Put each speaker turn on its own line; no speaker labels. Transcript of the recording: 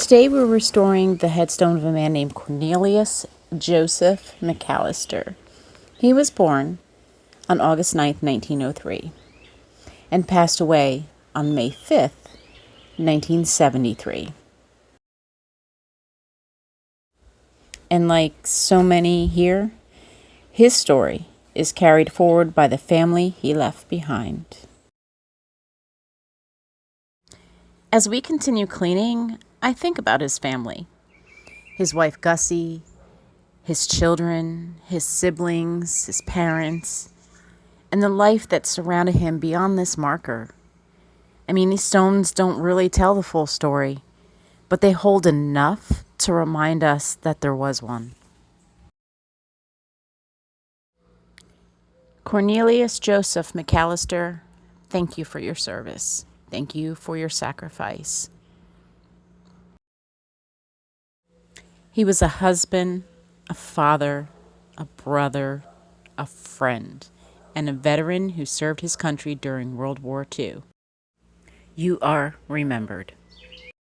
Today we're restoring the headstone of a man named Cornelious Joseph McAllister. He was born on August 9th, 1903, and passed away on May 5th, 1973. And like so many here, his story is carried forward by the family he left behind. As we continue cleaning, I think about his family. His wife Gussie, his children, his siblings, his parents, and the life that surrounded him beyond this marker. I mean, these stones don't really tell the full story, but they hold enough to remind us that there was one. Cornelious Joseph McAllister, thank you for your service. Thank you for your sacrifice. He was a husband, a father, a brother, a friend, and a veteran who served his country during World War II. You are remembered.